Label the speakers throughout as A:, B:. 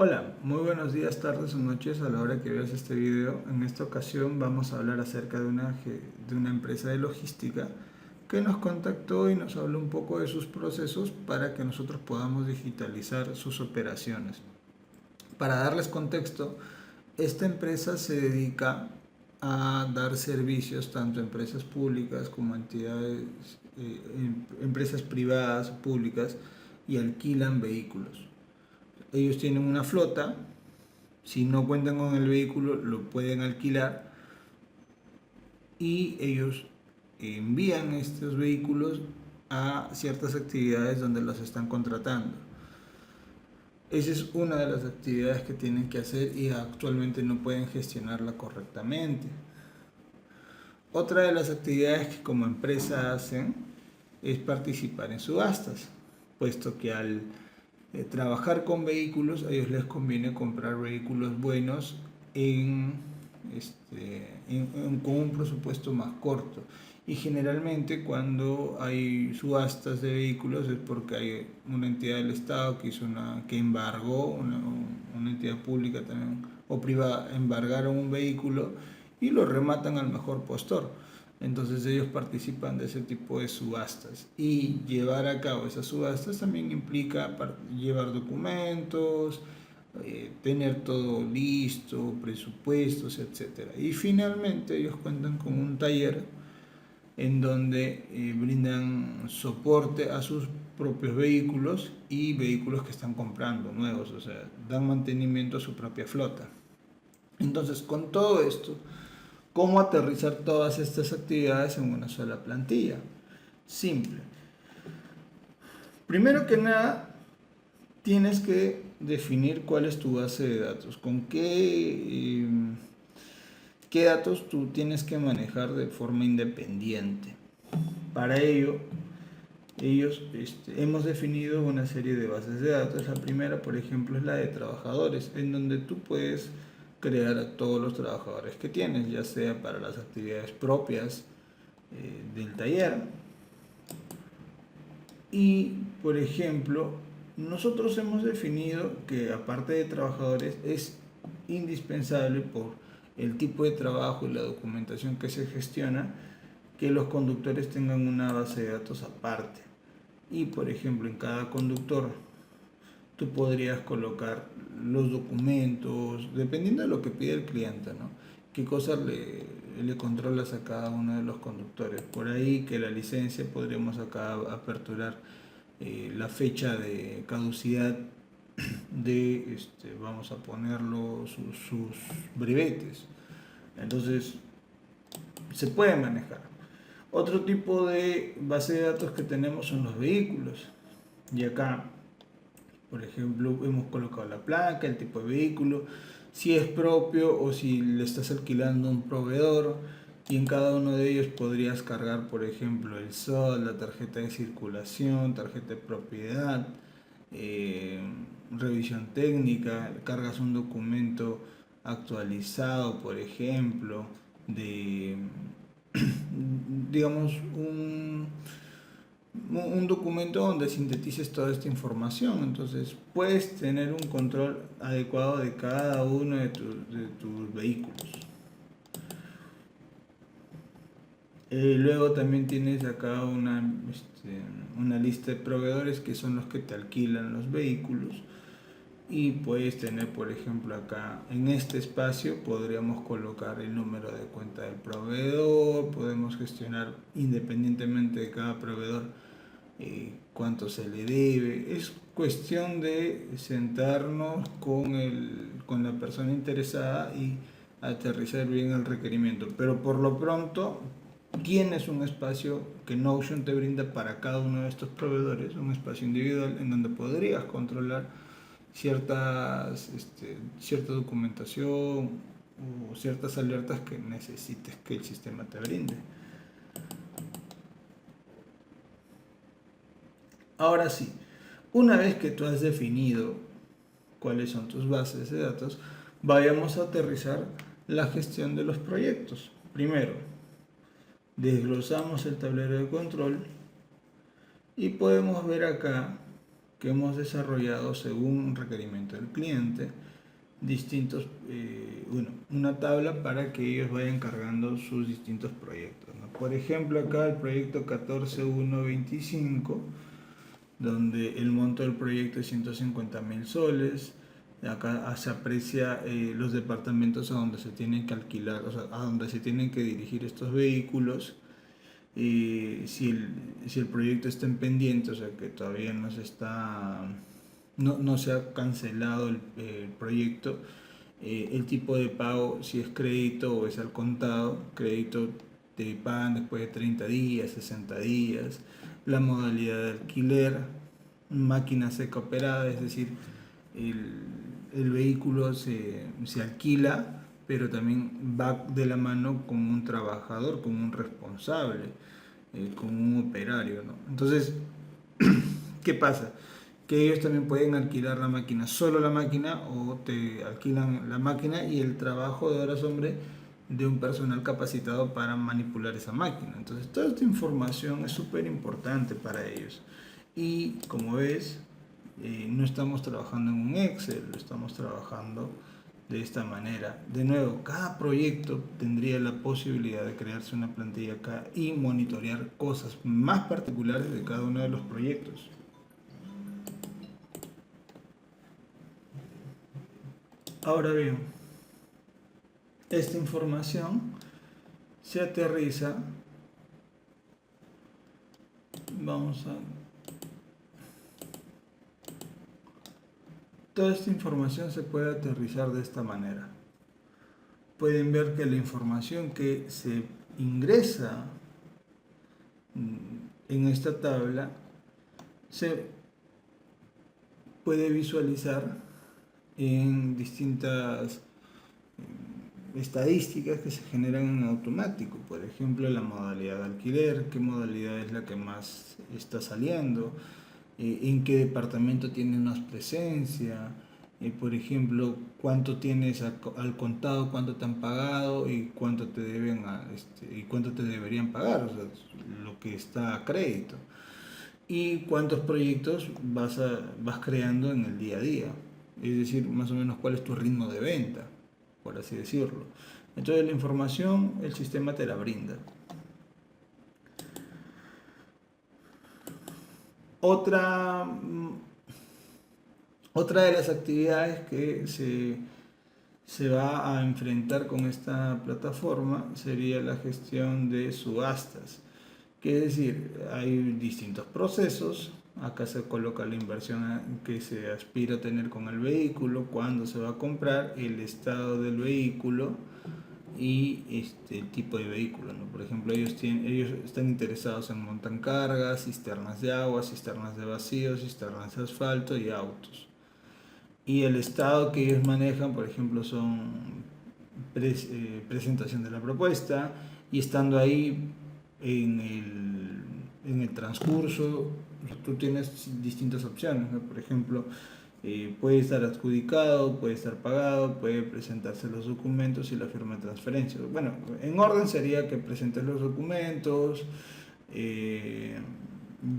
A: Hola, muy buenos días, tardes o noches a la hora que veas este video. En esta ocasión vamos a hablar acerca de una empresa de logística que nos contactó y nos habló un poco de sus procesos para que nosotros podamos digitalizar sus operaciones. Para darles contexto, esta empresa se dedica a dar servicios tanto a empresas públicas como a entidades, empresas privadas o públicas y alquilan vehículos. Ellos tienen una flota. Si no cuentan con el vehículo, lo pueden alquilar y ellos envían estos vehículos a ciertas actividades donde los están contratando. Esa es una de las actividades que tienen que hacer y actualmente no pueden gestionarla correctamente. Otra de las actividades que como empresa hacen es participar en subastas, puesto que al trabajar con vehículos, a ellos les conviene comprar vehículos buenos con un presupuesto más corto. Y generalmente cuando hay subastas de vehículos es porque hay una entidad del Estado que hizo que embargó, una entidad pública también o privada, embargaron un vehículo y lo rematan al mejor postor. Entonces ellos participan de ese tipo de subastas y llevar a cabo esas subastas también implica llevar documentos, tener todo listo, presupuestos, etcétera. Y finalmente ellos cuentan con un taller en donde brindan soporte a sus propios vehículos y vehículos que están comprando nuevos, o sea, dan mantenimiento a su propia flota. Entonces, con todo esto, ¿cómo aterrizar todas estas actividades en una sola plantilla? Simple. Primero que nada, tienes que definir cuál es tu base de datos, con qué datos tú tienes que manejar de forma independiente. Para ello, hemos definido una serie de bases de datos. La primera, por ejemplo, es la de trabajadores, en donde tú puedes crear a todos los trabajadores que tienes, ya sea para las actividades propias del taller. Y, por ejemplo, nosotros hemos definido que aparte de trabajadores es indispensable por el tipo de trabajo y la documentación que se gestiona que los conductores tengan una base de datos aparte. Y, por ejemplo, en cada conductor tú podrías colocar los documentos, dependiendo de lo que pide el cliente, ¿no? Qué cosas le controlas a cada uno de los conductores. Por ahí que la licencia podríamos acá aperturar la fecha de caducidad de, vamos a ponerlo, sus brevetes. Entonces, se puede manejar. Otro tipo de base de datos que tenemos son los vehículos. Y acá, por ejemplo, hemos colocado la placa, el tipo de vehículo, si es propio o si le estás alquilando a un proveedor. Y en cada uno de ellos podrías cargar, por ejemplo, el SOL, la tarjeta de circulación, tarjeta de propiedad, eh, revisión técnica, cargas un documento actualizado, por ejemplo, de, digamos, un documento donde sintetices toda esta información. Entonces puedes tener un control adecuado de cada uno de tus vehículos. Luego también tienes acá una lista de proveedores que son los que te alquilan los vehículos. Y puedes tener, por ejemplo, acá en este espacio podríamos colocar el número de cuenta del proveedor, podemos gestionar independientemente de cada proveedor cuánto se le debe. Es cuestión de sentarnos con la persona interesada y aterrizar bien el requerimiento. Pero por lo pronto tienes un espacio que Notion te brinda para cada uno de estos proveedores, un espacio individual en donde podrías controlar cierta documentación o ciertas alertas que necesites que el sistema te brinde. Ahora sí, una vez que tú has definido cuáles son tus bases de datos, vayamos a aterrizar la gestión de los proyectos. Primero, desglosamos el tablero de control y podemos ver acá que hemos desarrollado según un requerimiento del cliente, distintos, una tabla para que ellos vayan cargando sus distintos proyectos, ¿no? Por ejemplo, acá el proyecto 14125, donde el monto del proyecto es 150.000 soles. Acá se aprecia los departamentos a donde se tienen que alquilar, o sea, a donde se tienen que dirigir estos vehículos. Si el proyecto está en pendiente, o sea que todavía no se ha cancelado el proyecto, el tipo de pago, si es crédito o es al contado. Crédito te pagan después de 30 días, 60 días. La modalidad de alquiler, máquina seca operada, es decir, el vehículo se alquila, pero también va de la mano con un trabajador, con un responsable, con un operario, ¿no? Entonces, ¿qué pasa? Que ellos también pueden alquilar la máquina, solo la máquina, o te alquilan la máquina y el trabajo de horas hombre de un personal capacitado para manipular esa máquina. Entonces, toda esta información es súper importante para ellos. Y como ves, no estamos trabajando en un Excel, lo estamos trabajando de esta manera. De nuevo, cada proyecto tendría la posibilidad de crearse una plantilla acá y monitorear cosas más particulares de cada uno de los proyectos. Ahora bien, esta información se aterriza, vamos a... Toda esta información se puede aterrizar de esta manera. Pueden ver que la información que se ingresa en esta tabla se puede visualizar en distintas estadísticas que se generan en automático. Por ejemplo, la modalidad de alquiler, qué modalidad es la que más está saliendo, en qué departamento tiene más presencia, por ejemplo, cuánto tienes al contado, cuánto te han pagado y cuánto te deben y cuánto te deberían pagar, o sea, lo que está a crédito, y cuántos proyectos vas creando en el día a día, es decir, más o menos cuál es tu ritmo de venta, por así decirlo. Entonces la información el sistema te la brinda. Otra, otra de las actividades que se va a enfrentar con esta plataforma sería la gestión de subastas. Que es decir, hay distintos procesos. Acá se coloca la inversión que se aspira a tener con el vehículo, cuándo se va a comprar, el estado del vehículo y el tipo de vehículo, ¿no? Por ejemplo, ellos están interesados en montacargas, cisternas de agua, cisternas de vacío, cisternas de asfalto y autos. Y el estado que ellos manejan, por ejemplo, son presentación de la propuesta, y estando ahí en el transcurso, tú tienes distintas opciones, ¿no? Por ejemplo, puede estar adjudicado, puede estar pagado, puede presentarse los documentos y la firma de transferencia. Bueno, en orden sería que presentes los documentos,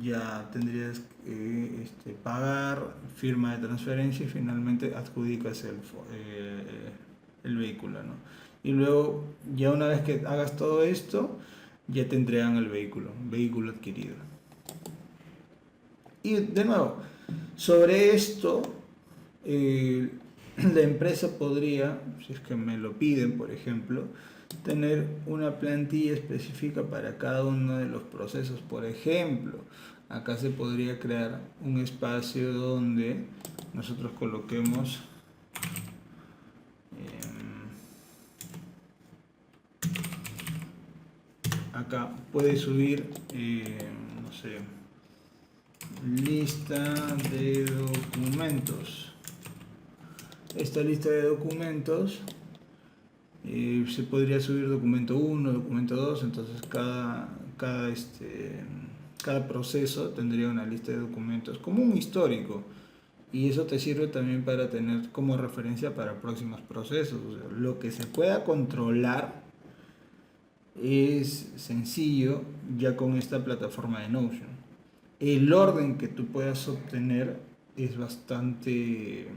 A: ya tendrías que pagar, firma de transferencia y finalmente adjudicas el vehículo, ¿no? Y luego, ya una vez que hagas todo esto, ya te entregan el vehículo adquirido. Y de nuevo, sobre esto, la empresa podría, si es que me lo piden, por ejemplo, tener una plantilla específica para cada uno de los procesos. Por ejemplo, acá se podría crear un espacio donde nosotros coloquemos acá puede subir, no sé, lista de documentos. Esta lista de documentos se podría subir documento 1, documento 2, entonces cada proceso tendría una lista de documentos como un histórico, y eso te sirve también para tener como referencia para próximos procesos. O sea, lo que se pueda controlar es sencillo ya con esta plataforma de Notion. El orden que tú puedas obtener es bastante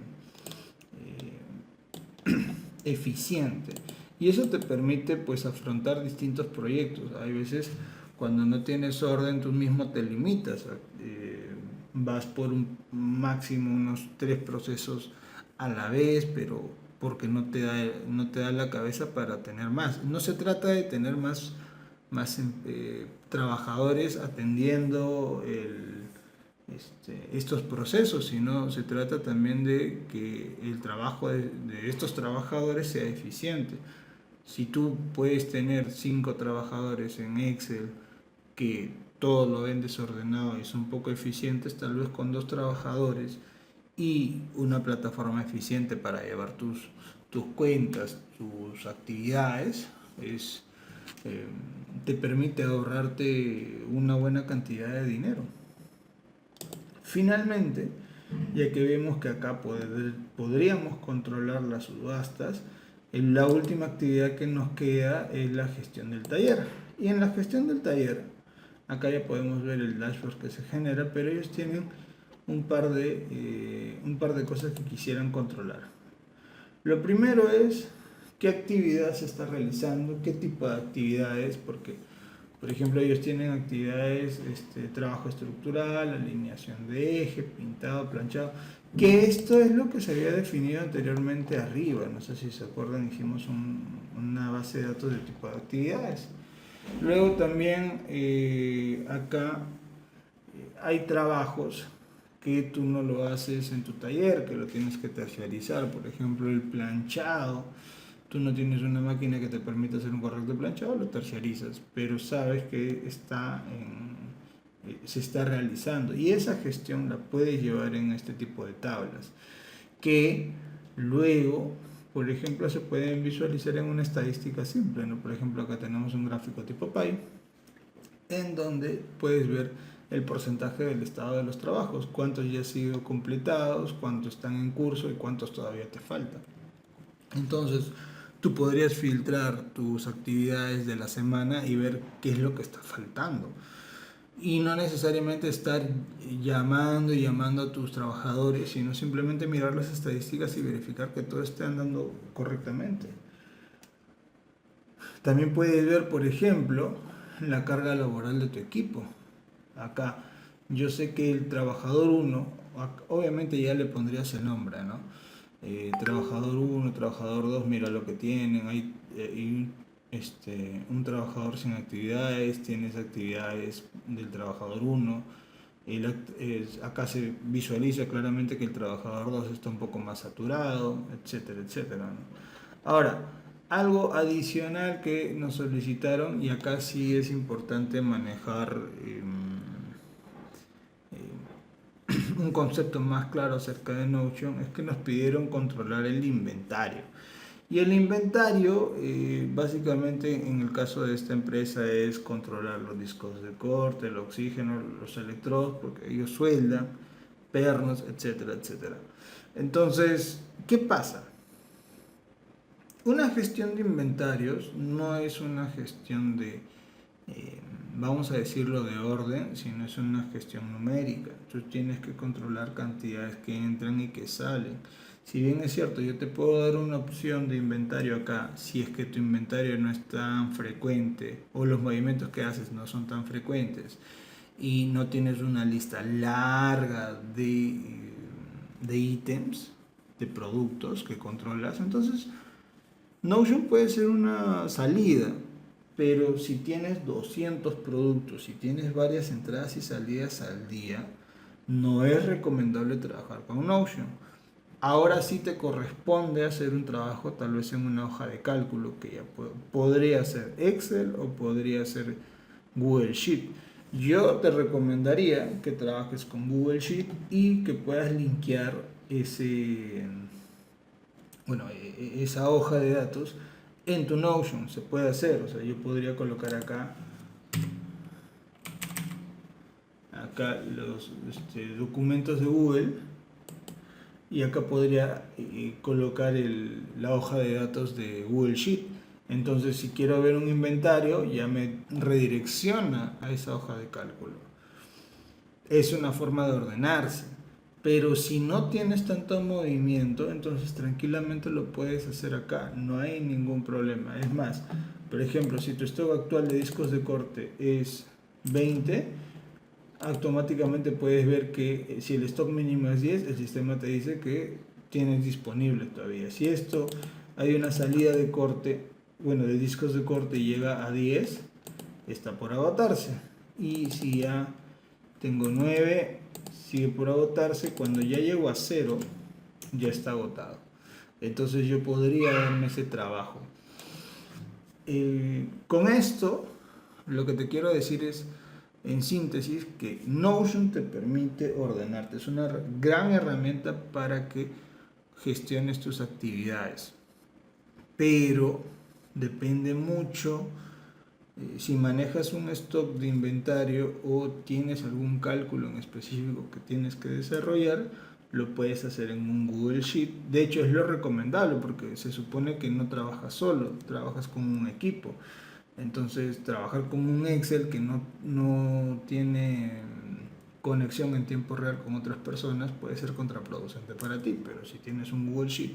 A: eficiente, y eso te permite pues afrontar distintos proyectos. Hay veces cuando no tienes orden tú mismo te limitas, vas por un máximo unos 3 procesos a la vez, pero porque no te da la cabeza para tener más. No se trata de tener más trabajadores atendiendo estos procesos, sino se trata también de que el trabajo de estos trabajadores sea eficiente. Si tú puedes tener 5 trabajadores en Excel que todo lo ven desordenado y son poco eficientes, tal vez con 2 trabajadores y una plataforma eficiente para llevar tus cuentas, tus actividades, eh, te permite ahorrarte una buena cantidad de dinero. Finalmente, ya que vemos que acá podríamos controlar las subastas, la última actividad que nos queda es la gestión del taller. Y en la gestión del taller, acá ya podemos ver el dashboard que se genera, pero ellos tienen un par de cosas que quisieran controlar. Lo primero es qué actividad se está realizando, qué tipo de actividades, porque por ejemplo, ellos tienen actividades, trabajo estructural, alineación de eje, pintado, planchado, que esto es lo que se había definido anteriormente arriba. No sé si se acuerdan, hicimos una base de datos de tipo de actividades. Luego también acá hay trabajos que tú no lo haces en tu taller, que lo tienes que terciarizar. Por ejemplo, el planchado. Tú no tienes una máquina que te permita hacer un correcto planchado, lo terciarizas, pero sabes que se está realizando, y esa gestión la puedes llevar en este tipo de tablas que luego, por ejemplo, se pueden visualizar en una estadística simple, ¿no? Por ejemplo, acá tenemos un gráfico tipo pie en donde puedes ver el porcentaje del estado de los trabajos, cuántos ya han sido completados, cuántos están en curso y cuántos todavía te faltan. Entonces, tú podrías filtrar tus actividades de la semana y ver qué es lo que está faltando. Y no necesariamente estar llamando y llamando a tus trabajadores, sino simplemente mirar las estadísticas y verificar que todo esté andando correctamente. También puedes ver, por ejemplo, la carga laboral de tu equipo. Acá, yo sé que el trabajador 1, obviamente ya le pondrías el nombre, ¿no? Trabajador 1, trabajador 2, mira lo que tienen. Hay un trabajador sin actividades, tienes actividades del trabajador 1. Acá se visualiza claramente que el trabajador 2 está un poco más saturado, etcétera, etcétera, ¿no? Ahora, algo adicional que nos solicitaron, y acá sí es importante manejar un concepto más claro acerca de Notion, es que nos pidieron controlar el inventario. Y el inventario, básicamente en el caso de esta empresa, es controlar los discos de corte, el oxígeno, los electrodos, porque ellos sueldan, pernos, etcétera, etcétera. Entonces, ¿qué pasa? Una gestión de inventarios no es una gestión vamos a decirlo, de orden, sino es una gestión numérica. Tú tienes que controlar cantidades que entran y que salen. Si bien es cierto, yo te puedo dar una opción de inventario acá, si es que tu inventario no es tan frecuente o los movimientos que haces no son tan frecuentes y no tienes una lista larga de ítems, de productos que controlas, entonces Notion puede ser una salida, pero si tienes 200 productos, si tienes varias entradas y salidas al día, no es recomendable trabajar con Notion. Ahora sí te corresponde hacer un trabajo tal vez en una hoja de cálculo, que ya podría ser Excel o podría ser Google Sheet. Yo te recomendaría que trabajes con Google Sheet y que puedas linkear esa hoja de datos en tu Notion. Se puede hacer, o sea, yo podría colocar acá los documentos de Google, y acá podría colocar la hoja de datos de Google Sheet. Entonces, si quiero ver un inventario, ya me redirecciona a esa hoja de cálculo. Es una forma de ordenarse, Pero si no tienes tanto movimiento, entonces tranquilamente lo puedes hacer acá, no hay ningún problema. Es más, por ejemplo, si tu stock actual de discos de corte es 20, automáticamente puedes ver que si el stock mínimo es 10, el sistema te dice que tienes disponible todavía. Si esto hay una salida de corte, bueno, de discos de corte y llega a 10, está por agotarse. Y si ya tengo 9, sigue por agotarse. Cuando ya llego a 0, ya está agotado. Entonces yo podría darme ese trabajo. Con esto, lo que te quiero decir es, en síntesis, que Notion te permite ordenarte. Es una gran herramienta para que gestiones tus actividades. Pero depende mucho si manejas un stock de inventario o tienes algún cálculo en específico que tienes que desarrollar, lo puedes hacer en un Google Sheet. De hecho, es lo recomendable porque se supone que no trabajas solo, trabajas con un equipo. Entonces, trabajar con un Excel que no tiene conexión en tiempo real con otras personas puede ser contraproducente para ti, pero si tienes un Google Sheet,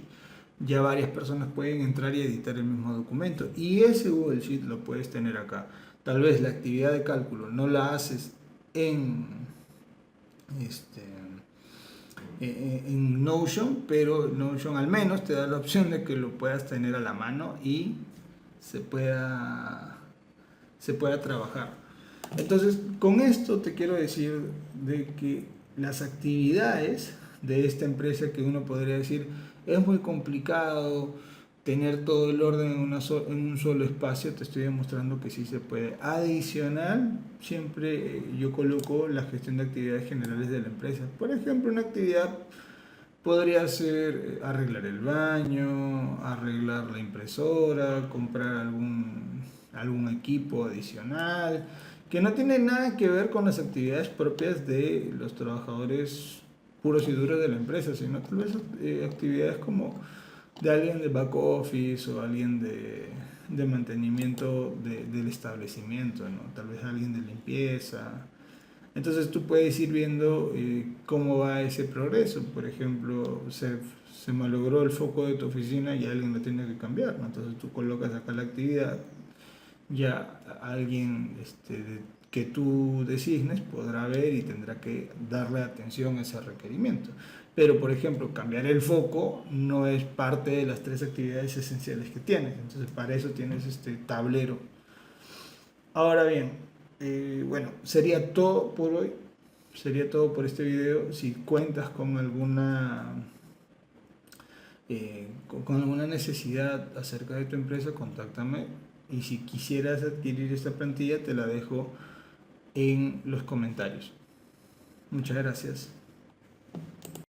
A: ya varias personas pueden entrar y editar el mismo documento. Y ese Google Sheet lo puedes tener acá. Tal vez la actividad de cálculo no la haces en, este, en Notion, pero Notion al menos te da la opción de que lo puedas tener a la mano y se pueda trabajar. Entonces, con esto te quiero decir de que las actividades de esta empresa, que uno podría decir es muy complicado tener todo el orden en un solo espacio, te estoy demostrando que sí se puede. Adicional, siempre yo coloco la gestión de actividades generales de la empresa. Por ejemplo, una actividad podría ser arreglar el baño, arreglar la impresora, comprar algún equipo adicional, que no tiene nada que ver con las actividades propias de los trabajadores puros y duros de la empresa, sino tal vez actividades como de alguien de back office o alguien de mantenimiento del establecimiento, ¿no? Tal vez alguien de limpieza. Entonces tú puedes ir viendo cómo va ese progreso. Por ejemplo, se malogró el foco de tu oficina y alguien lo tiene que cambiar, ¿no? Entonces tú colocas acá la actividad, ya alguien que tú designes podrá ver y tendrá que darle atención a ese requerimiento. Pero, por ejemplo, cambiar el foco no es parte de las 3 actividades esenciales que tienes. Entonces, para eso tienes este tablero. Ahora bien, bueno, sería todo por hoy. Sería todo por este video. Si cuentas con con alguna necesidad acerca de tu empresa, contáctame. Y si quisieras adquirir esta plantilla, te la dejo en los comentarios. Muchas gracias.